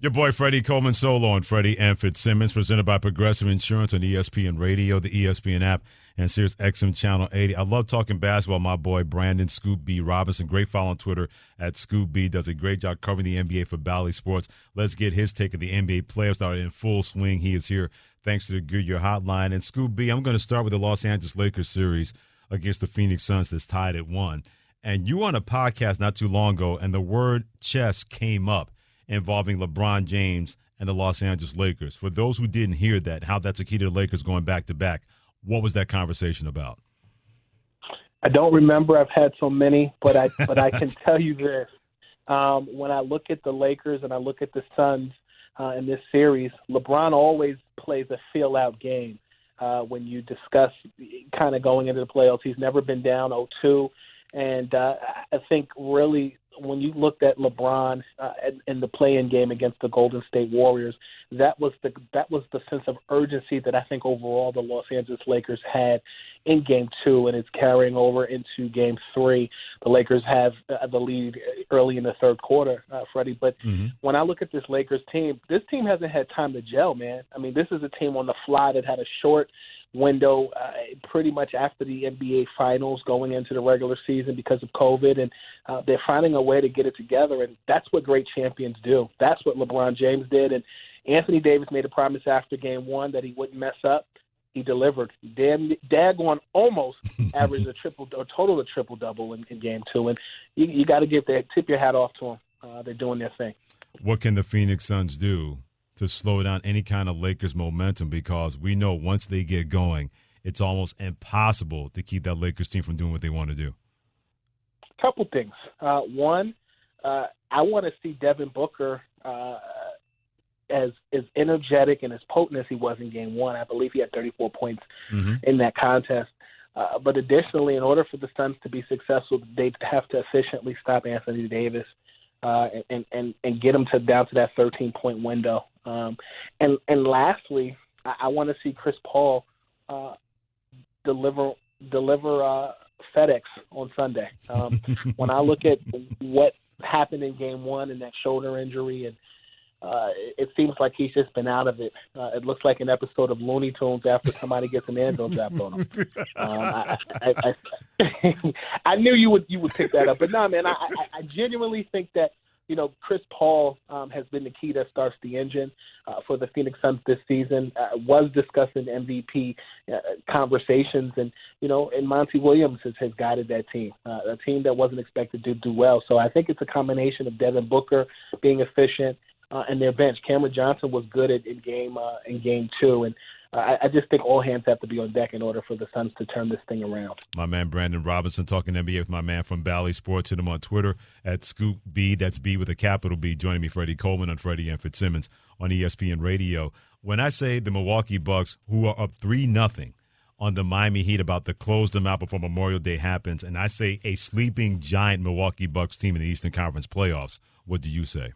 Your boy Freddie Coleman Solo on Freddie and Fitzsimmons, presented by Progressive Insurance on ESPN Radio, the ESPN app, and Sirius XM Channel 80. I love talking basketball. My boy Brandon Scoop B. Robinson, great follow on Twitter at Scoop B, does a great job covering the NBA for Bally Sports. Let's get his take of the NBA playoffs that are in full swing. He is here thanks to the Goodyear Hotline. And Scoop B, I'm going to start with the Los Angeles Lakers series against the Phoenix Suns that's tied at 1. And you were on a podcast not too long ago, and the word chess came up involving LeBron James and the Los Angeles Lakers. For those who didn't hear that, how that's a key to the Lakers going back-to-back, what was that conversation about? I don't remember. I've had so many, but I can tell you this. When I look at the Lakers and I look at the Suns in this series, LeBron always plays a feel-out game. When you discuss kind of going into the playoffs, he's never been down 0-2. And I think really when you looked at LeBron in the play-in game against the Golden State Warriors, that was the sense of urgency that I think overall the Los Angeles Lakers had in Game 2, and it's carrying over into Game 3. The Lakers have the lead early in the third quarter, Freddie. But when I look at this Lakers team, this team hasn't had time to gel, man. I mean, this is a team on the fly that had a short window pretty much after the NBA Finals going into the regular season because of COVID, and they're finding a way to get it together, and that's what great champions do. That's what LeBron James did, and Anthony Davis made a promise after Game 1 that he wouldn't mess up. He delivered. Daggone almost averaged a total of triple-double in Game 2, and you got to tip your hat off to them. They're doing their thing. What can the Phoenix Suns do to slow down any kind of Lakers momentum, because we know once they get going, it's almost impossible to keep that Lakers team from doing what they want to do? A couple things. One, I want to see Devin Booker as energetic and as potent as he was in Game 1. I believe he had 34 points in that contest. But additionally, in order for the Suns to be successful, they'd have to efficiently stop Anthony Davis and get him down to that 13-point window. And lastly, I want to see Chris Paul deliver FedEx on Sunday. When I look at what happened in Game 1 and that shoulder injury, and it seems like he's just been out of it. It looks like an episode of Looney Tunes after somebody gets an anvil dropped on him. I knew you would pick that up, but no, man, I genuinely think that Chris Paul has been the key that starts the engine for the Phoenix Suns this season. Was discussed in MVP conversations, and Monty Williams has guided that team, a team that wasn't expected to do well. So I think it's a combination of Devin Booker being efficient and their bench. Cameron Johnson was good in Game 2, and I just think all hands have to be on deck in order for the Suns to turn this thing around. My man Brandon Robinson talking NBA with my man from Bally Sports. Hit him on Twitter at Scoop B. That's B with a capital B. Joining me, Freddie Coleman on Freddie and Fitzsimmons on ESPN Radio. When I say the Milwaukee Bucks, who are up 3-0 on the Miami Heat, about to close them out before Memorial Day happens, and I say a sleeping giant Milwaukee Bucks team in the Eastern Conference playoffs, what do you say?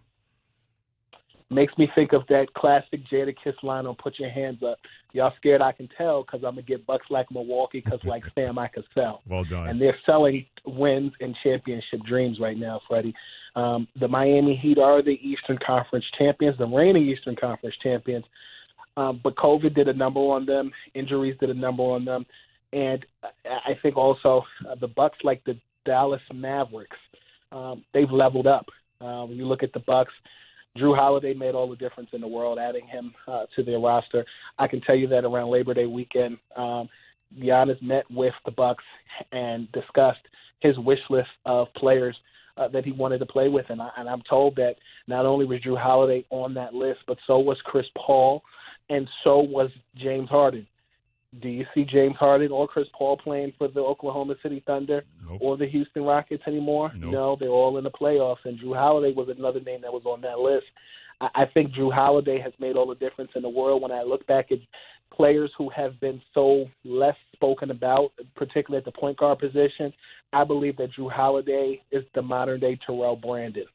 Makes me think of that classic Jadakiss line on Put Your Hands Up. Y'all scared I can tell because I'm going to get Bucks like Milwaukee because like Sam I could sell. Well done. And they're selling wins and championship dreams right now, Freddie. The Miami Heat are the Eastern Conference champions, the reigning Eastern Conference champions. But COVID did a number on them. Injuries did a number on them. And I think also the Bucks, like the Dallas Mavericks, they've leveled up. When you look at the Bucks, Drew Holiday made all the difference in the world, adding him to their roster. I can tell you that around Labor Day weekend, Giannis met with the Bucks and discussed his wish list of players that he wanted to play with. And I'm told that not only was Drew Holiday on that list, but so was Chris Paul, and so was James Harden. Do you see James Harden or Chris Paul playing for the Oklahoma City Thunder or the Houston Rockets anymore? No, they're all in the playoffs, and Drew Holiday was another name that was on that list. I think Drew Holiday has made all the difference in the world. When I look back at players who have been so less spoken about, particularly at the point guard position, I believe that Drew Holiday is the modern-day Terrell Brandon.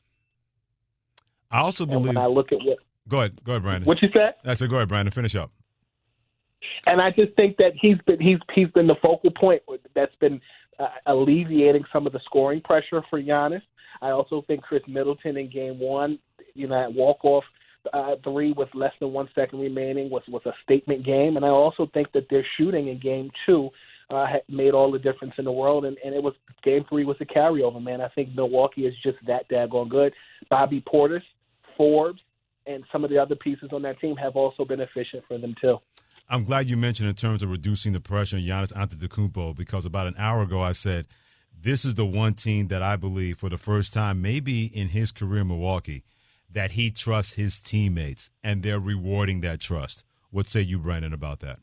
I also believe – when I look at what – Go ahead, Brandon. What you said? I said, go ahead, Brandon. Finish up. And I just think that he's been the focal point that's been alleviating some of the scoring pressure for Giannis. I also think Chris Middleton in Game 1, that walk-off three with less than 1 second remaining was a statement game. And I also think that their shooting in game two made all the difference in the world. And it was game three was a carryover, man. I think Milwaukee is just that daggone good. Bobby Portis, Forbes, and some of the other pieces on that team have also been efficient for them too. I'm glad you mentioned in terms of reducing the pressure on Giannis Antetokounmpo, because about an hour ago I said this is the one team that I believe for the first time maybe in his career in Milwaukee that he trusts his teammates, and they're rewarding that trust. What say you, Brandon, about that?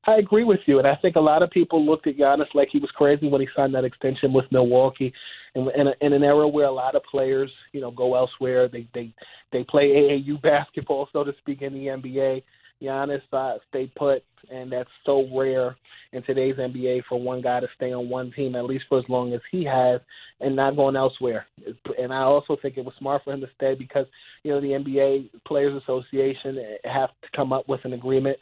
I agree with you, and I think a lot of people looked at Giannis like he was crazy when he signed that extension with Milwaukee. In an era where a lot of players, go elsewhere, they play AAU basketball, so to speak, in the NBA. Giannis stayed put, and that's so rare in today's NBA for one guy to stay on one team, at least for as long as he has, and not going elsewhere. And I also think it was smart for him to stay because, the NBA Players Association have to come up with an agreement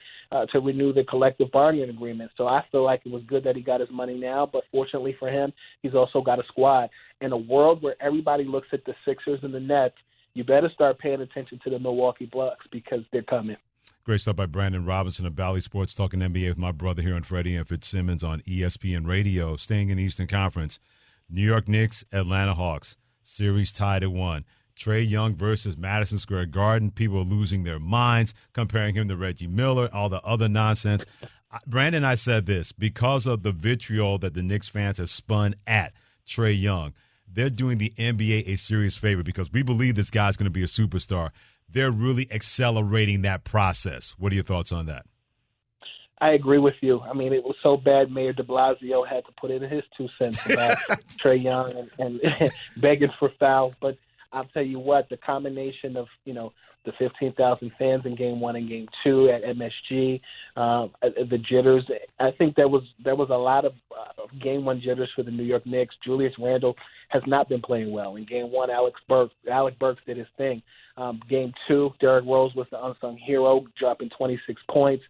to renew the collective bargaining agreement. So I feel like it was good that he got his money now, but fortunately for him, he's also got a squad. In a world where everybody looks at the Sixers and the Nets, you better start paying attention to the Milwaukee Bucks because they're coming. Great stuff by Brandon Robinson of Bally Sports, talking NBA with my brother here on Freddie and Fitzsimmons on ESPN Radio. Staying in the Eastern Conference, New York Knicks, Atlanta Hawks, series tied at 1. Trae Young versus Madison Square Garden. People are losing their minds, comparing him to Reggie Miller, all the other nonsense. Brandon and I said this, because of the vitriol that the Knicks fans have spun at Trae Young, they're doing the NBA a serious favor because we believe this guy's going to be a superstar. They're really accelerating that process. What are your thoughts on that? I agree with you. I mean, it was so bad Mayor de Blasio had to put in his 2 cents about Trae Young and begging for fouls. But I'll tell you what, the combination of, the 15,000 fans in Game 1 and Game 2 at MSG, the jitters, I think there was a lot of Game 1 jitters for the New York Knicks. Julius Randle has not been playing well. In Game 1, Alec Burks did his thing. Game 2, Derrick Rose was the unsung hero, dropping 26 points.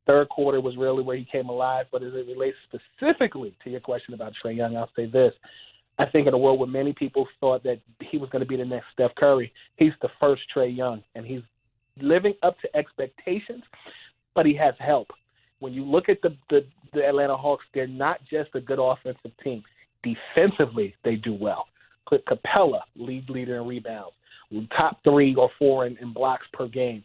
Third quarter was really where he came alive. But as it relates specifically to your question about Trae Young, I'll say this. I think in a world where many people thought that he was going to be the next Steph Curry, he's the first Trae Young, and he's living up to expectations, but he has help. When you look at the Atlanta Hawks, they're not just a good offensive team. Defensively, they do well. Capella, leader in rebounds, top 3 or 4 in blocks per game.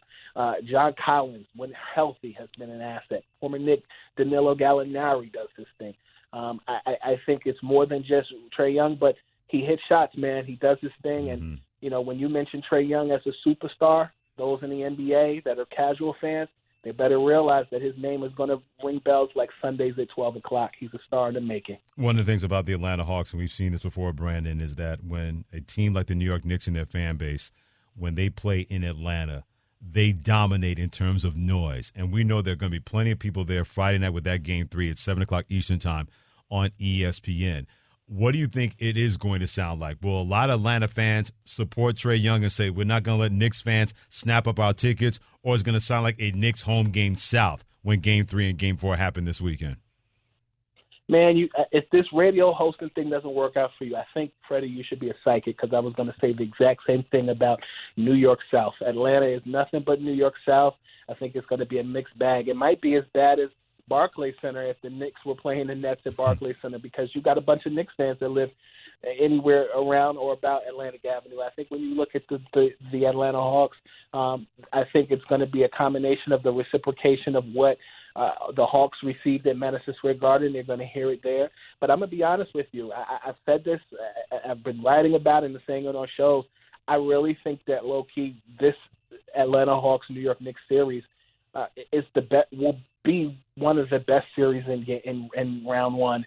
John Collins, when healthy, has been an asset. Former Knick Danilo Gallinari does this thing. I think it's more than just Trae Young, but he hits shots, man. He does his thing. And, when you mention Trae Young as a superstar, those in the NBA that are casual fans, they better realize that his name is going to ring bells like Sundays at 12 o'clock. He's a star in the making. One of the things about the Atlanta Hawks, and we've seen this before, Brandon, is that when a team like the New York Knicks and their fan base, when they play in Atlanta, they dominate in terms of noise. And we know there are going to be plenty of people there Friday night with that Game 3 at 7 o'clock Eastern time on ESPN. What do you think it is going to sound like? Will a lot of Atlanta fans support Trae Young and say, we're not going to let Knicks fans snap up our tickets, or is it going to sound like a Knicks home game south when Game 3 and Game 4 happen this weekend? Man, if this radio hosting thing doesn't work out for you, I think, Freddie, you should be a psychic, because I was going to say the exact same thing about New York South. Atlanta is nothing but New York South. I think it's going to be a mixed bag. It might be as bad as Barclays Center if the Knicks were playing the Nets at Barclays Center, because you got a bunch of Knicks fans that live anywhere around or about Atlantic Avenue. I think when you look at the Atlanta Hawks, I think it's going to be a combination of the reciprocation of what the Hawks received at Madison Square Garden. They're going to hear it there. But I'm going to be honest with you. I've said this. I've been writing about it and saying it on shows. I really think that low-key this Atlanta Hawks-New York Knicks series is will be one of the best series in round one,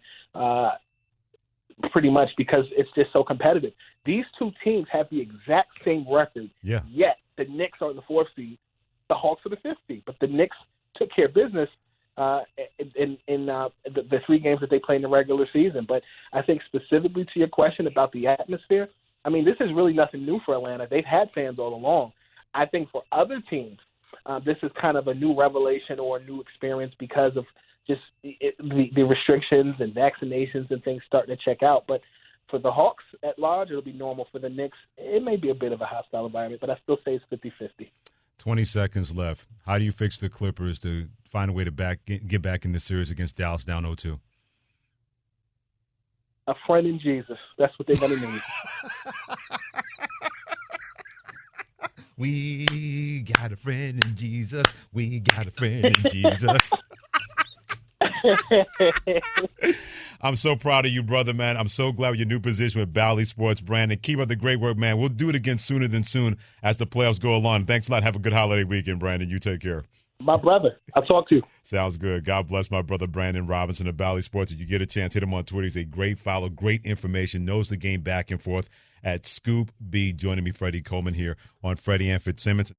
pretty much, because it's just so competitive. These two teams have the exact same record, yet the Knicks are the 4th seed, the Hawks are the 5th seed. But the Knicks took care of business in the 3 games that they played in the regular season. But I think specifically to your question about the atmosphere, I mean, this is really nothing new for Atlanta. They've had fans all along. I think for other teams, this is kind of a new revelation or a new experience because of just the restrictions and vaccinations and things starting to check out. But For the Hawks at large, it'll be normal. For the Knicks, it may be a bit of a hostile environment, but I still say it's 50-50. 20 seconds left. How do you fix the Clippers to find a way to get back in the series against Dallas down 0-2? A friend in Jesus. That's what they're going to need. We got a friend in Jesus. We got a friend in Jesus. I'm so proud of you, brother, man. I'm so glad with your new position with Bally Sports. Brandon, keep up the great work, man. We'll do it again sooner than soon as the playoffs go along. Thanks a lot. Have a good holiday weekend, Brandon. You take care. My brother. I'll talk to you. Sounds good. God bless my brother, Brandon Robinson of Bally Sports. If you get a chance, hit him on Twitter. He's a great follow, great information, knows the game back and forth at Scoop B. Joining me, Freddie Coleman, here on Freddie and Fitzsimmons.